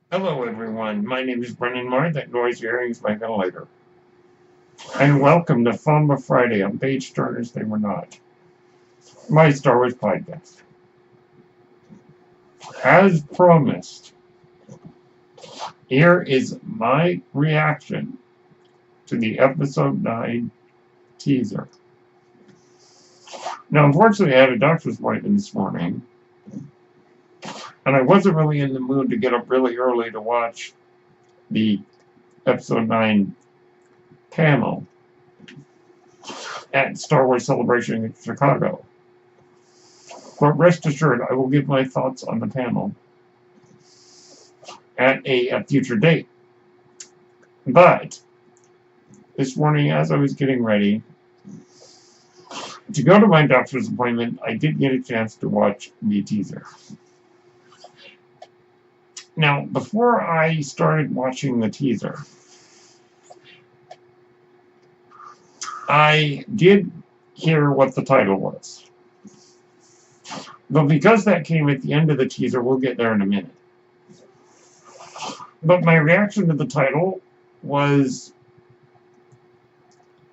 Hello, everyone. My name is Brendan Moore. That noise you're hearing is my ventilator. And welcome to Fumba Friday on Page Turners They Were Not, my Star Wars podcast. As promised, here is my reaction to the Episode 9 teaser. Now, unfortunately, I had a doctor's appointment this morning, and I wasn't really in the mood to get up really early to watch the Episode 9 panel at Star Wars Celebration in Chicago. But rest assured, I will give my thoughts on the panel at a future date. But this morning, as I was getting ready to go to my doctor's appointment, I did get a chance to watch the teaser. Now, before I started watching the teaser, I did hear what the title was. But because that came at the end of the teaser, we'll get there in a minute. But my reaction to the title was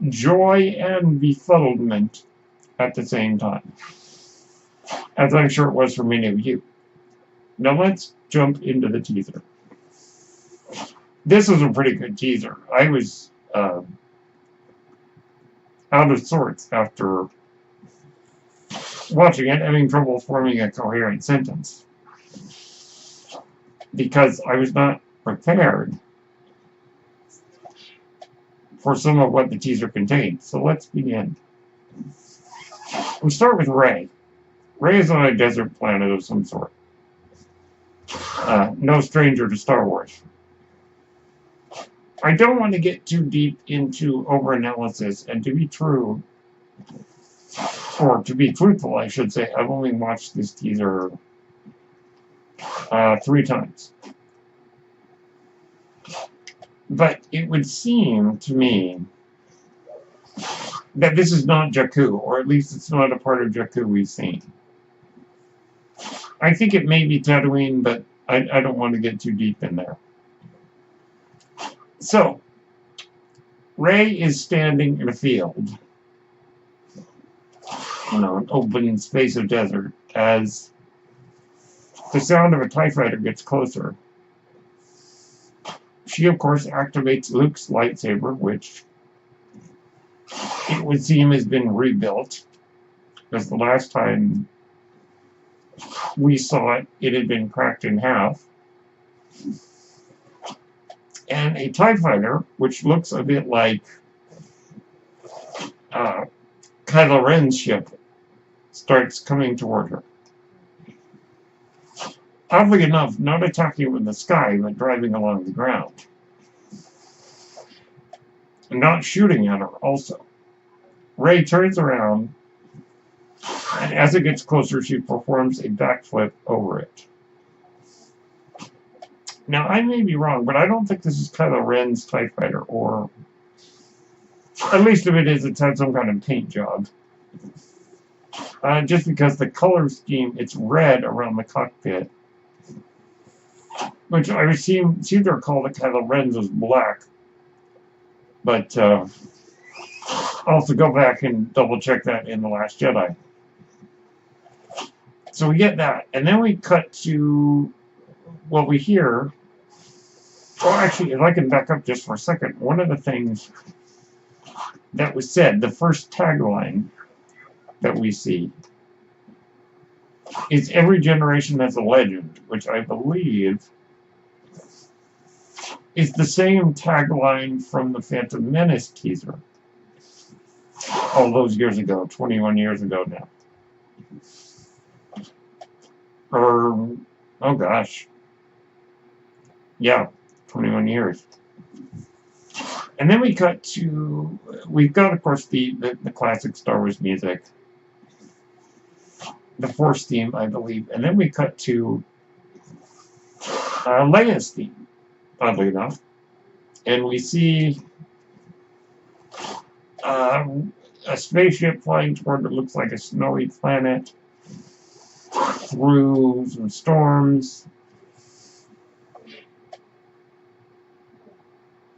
joy and befuddlement at the same time, as I'm sure it was for many of you. Now let's jump into the teaser. This was a pretty good teaser. I was out of sorts after watching it, having trouble forming a coherent sentence because I was not prepared for some of what the teaser contained. So let's begin. We start with Rey. Rey is on a desert planet of some sort. No stranger to Star Wars. I don't want to get too deep into overanalysis, and to be true, or to be truthful, I should say, I've only watched this teaser 3 times. But it would seem to me that this is not Jakku, or at least it's not a part of Jakku we've seen. I think it may be Tatooine, but I don't want to get too deep in there. So, Rey is standing in a field, an open space of desert, as the sound of a TIE fighter gets closer. She, of course, activates Luke's lightsaber, which it would seem has been rebuilt, because the last time we saw it, it had been cracked in half. And a TIE fighter, which looks a bit like Kylo Ren's ship, starts coming toward her. Oddly enough, not attacking from the sky, but driving along the ground. And not shooting at her, also. Rey turns around, and as it gets closer, she performs a backflip over it. Now, I may be wrong, but I don't think this is Kylo Ren's TIE fighter, or at least if it is, it's had some kind of paint job. Just because the color scheme, it's red around the cockpit, which I seem to recall that Kylo Ren's was black. But I'll have to go back and double check that in The Last Jedi. So we get that, and then we cut to what we hear. Well, actually, if I can back up just for a second, one of the things that was said, the first tagline that we see, is every generation has a legend, which I believe is the same tagline from the Phantom Menace teaser. All those years ago, 21 years ago now. Or, oh gosh. Yeah, 21 years. And then we cut to, we've got, of course, the classic Star Wars music. The Force theme, I believe. And then we cut to Leia's theme, oddly enough. And we see a spaceship flying toward what looks like a snowy planet through some storms.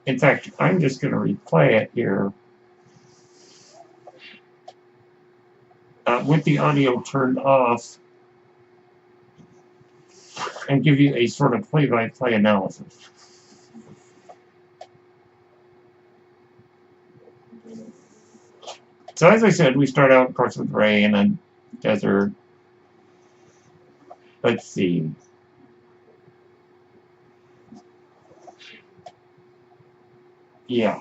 In fact, I'm just going to replay it here with the audio turned off and give you a sort of play-by-play analysis. So as I said, we start out, of course, with rain and desert. Let's see. Yeah.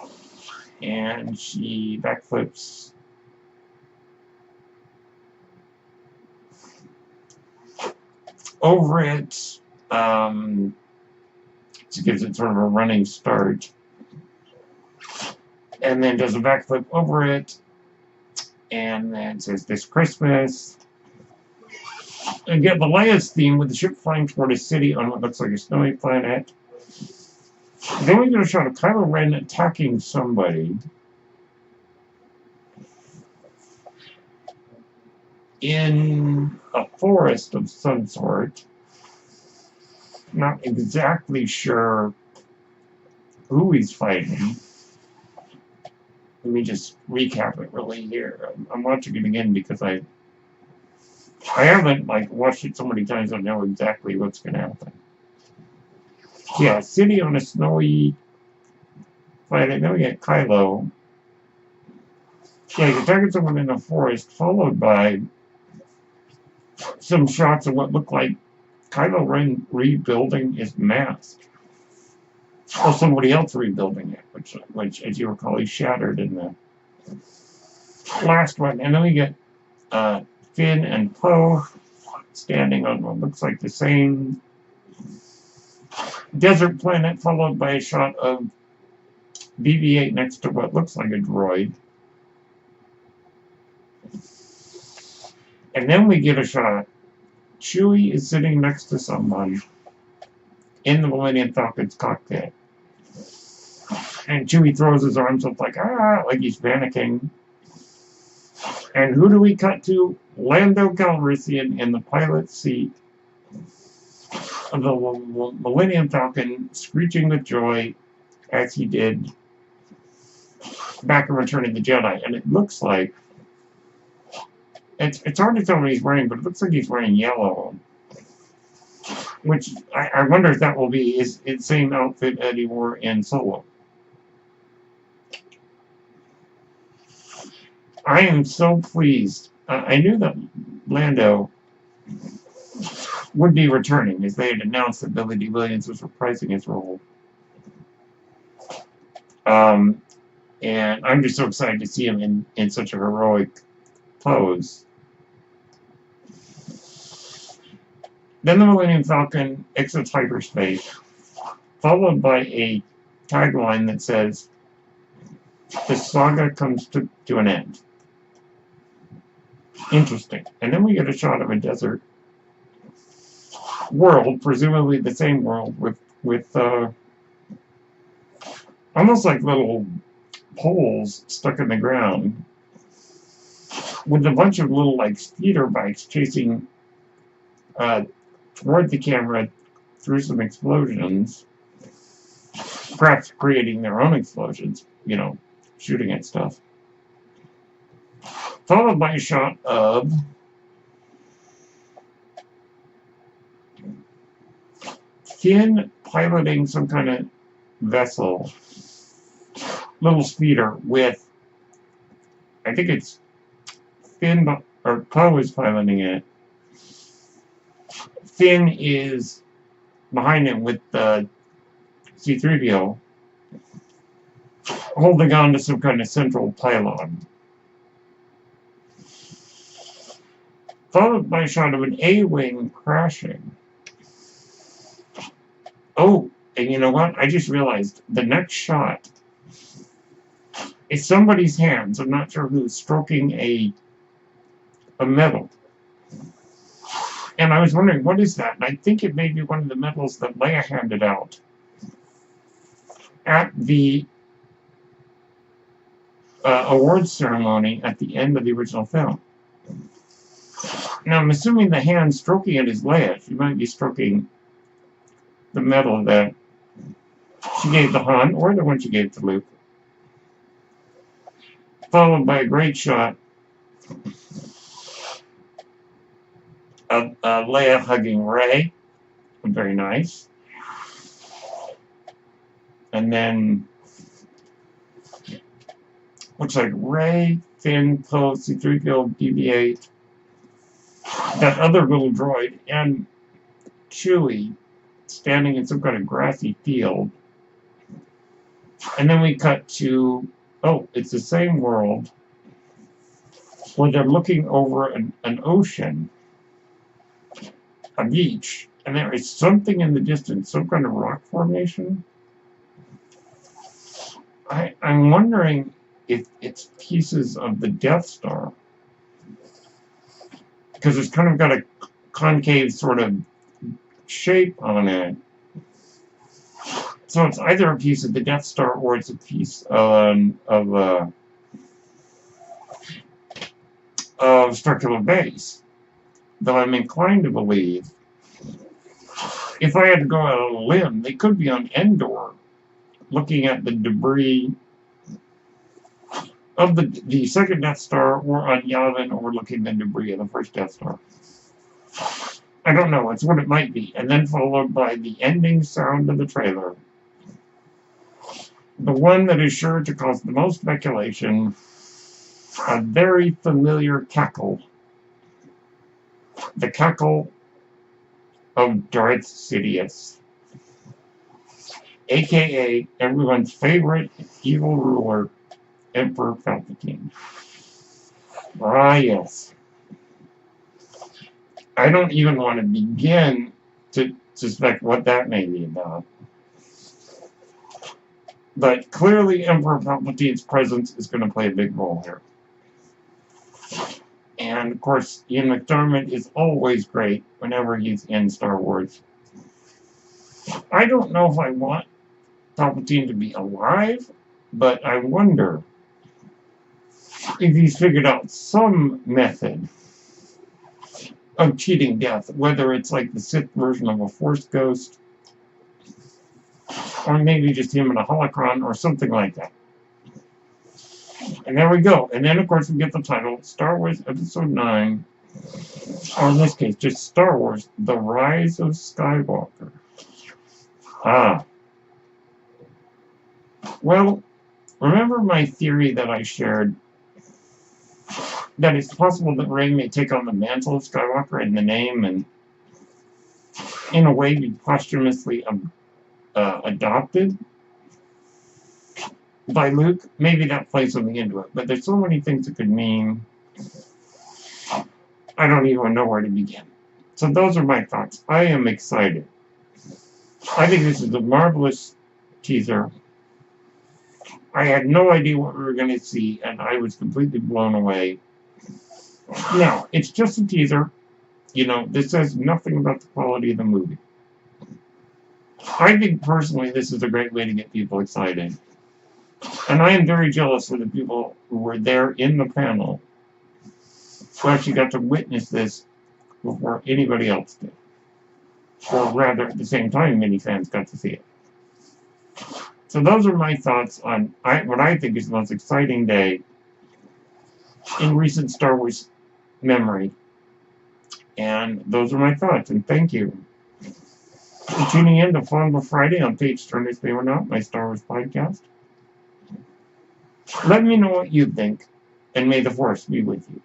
And she backflips. Over it. She gives it sort of a running start. And then does a backflip over it. And then says, "This Christmas." And get the Leia's theme with the ship flying toward a city on what looks like a snowy planet. Then we get a shot of Kylo Ren attacking somebody in a forest of some sort. Not exactly sure who he's fighting. Let me just recap it really here. I'm watching it again because I haven't watched it so many times I know exactly what's going to happen. Yeah, city on a snowy planet. Then we get Kylo. Yeah, he's attacking someone in a forest, followed by some shots of what look like Kylo Ren rebuilding his mask. Or somebody else rebuilding it, which as you recall, he shattered in the last one. And then we get Finn and Poe standing on what looks like the same desert planet, followed by a shot of BB-8 next to what looks like a droid. And then we get a shot. Chewie is sitting next to someone in the Millennium Falcon's cockpit. And Chewie throws his arms up like he's panicking. And who do we cut to? Lando Calrissian in the pilot's seat of the Millennium Falcon, screeching with joy as he did back in Return of the Jedi. And it looks like it's hard to tell what he's wearing, but it looks like he's wearing yellow. Which I wonder if that will be his same outfit that he wore in Solo. I am so pleased. I knew that Lando would be returning, as they had announced that Billy D. Williams was reprising his role. And I'm just so excited to see him in such a heroic pose. Then the Millennium Falcon exits hyperspace, followed by a tagline that says, "The saga comes to an end." Interesting. And then we get a shot of a desert world, presumably the same world, with almost like little poles stuck in the ground, with a bunch of little speeder bikes chasing toward the camera through some explosions, perhaps creating their own explosions, shooting at stuff. Followed by a shot of Finn piloting some kind of vessel, little speeder with, I think it's Finn, or Poe is piloting it. Finn is behind him with the C-3PO, holding on to some kind of central pylon. Followed by a shot of an A-wing crashing. Oh, and you know what? I just realized the next shot is somebody's hands, I'm not sure who, stroking a medal. And I was wondering, what is that? And I think it may be one of the medals that Leia handed out at the awards ceremony at the end of the original film. Now, I'm assuming the hand stroking it is Leia. She might be stroking the medal that she gave to Han, or the one she gave to Luke. Followed by a great shot of Leia hugging Rey. Very nice. And then looks like Rey, Finn, Poe, C-3PO, BB-8, that other little droid, and Chewie standing in some kind of grassy field. And then we cut to, oh, it's the same world where they're looking over an ocean, a beach, and there is something in the distance, some kind of rock formation. I'm wondering if it's pieces of the Death Star, because it's kind of got a concave sort of shape on it. So it's either a piece of the Death Star or it's a piece of Circular Base. Though I'm inclined to believe, if I had to go out on a limb, they could be on Endor, looking at the debris of the second Death Star, or on Yavin overlooking the debris of the first Death Star. I don't know, it's what it might be. And then followed by the ending sound of the trailer. The one that is sure to cause the most speculation, a very familiar cackle. The cackle of Darth Sidious, aka everyone's favorite evil ruler, Emperor Palpatine. Ah, yes. I don't even want to begin to suspect what that may be about. But clearly Emperor Palpatine's presence is going to play a big role here. And, of course, Ian McDiarmid is always great whenever he's in Star Wars. I don't know if I want Palpatine to be alive, but I wonder if he's figured out some method of cheating death, whether it's like the Sith version of a Force ghost, or maybe just him in a holocron, or something like that. And there we go. And then, of course, we get the title, Star Wars Episode 9, or in this case, just Star Wars, The Rise of Skywalker. Ah. Well, remember my theory that I shared, that it's possible that Rey may take on the mantle of Skywalker in the name, and in a way be posthumously adopted by Luke? Maybe that plays something into it. But there's so many things it could mean, I don't even know where to begin. So those are my thoughts. I am excited. I think this is a marvelous teaser. I had no idea what we were going to see, and I was completely blown away. Now, it's just a teaser. You know, this says nothing about the quality of the movie. I think, personally, this is a great way to get people excited. And I am very jealous for the people who were there in the panel who actually got to witness this before anybody else did. Or rather, at the same time, many fans got to see it. So those are my thoughts on what I think is the most exciting day in recent Star Wars memory. And those are my thoughts, and thank you for tuning in to Fun Friday on Page Turners They Were Not, my Star Wars podcast. Let me know what you think, and may the Force be with you.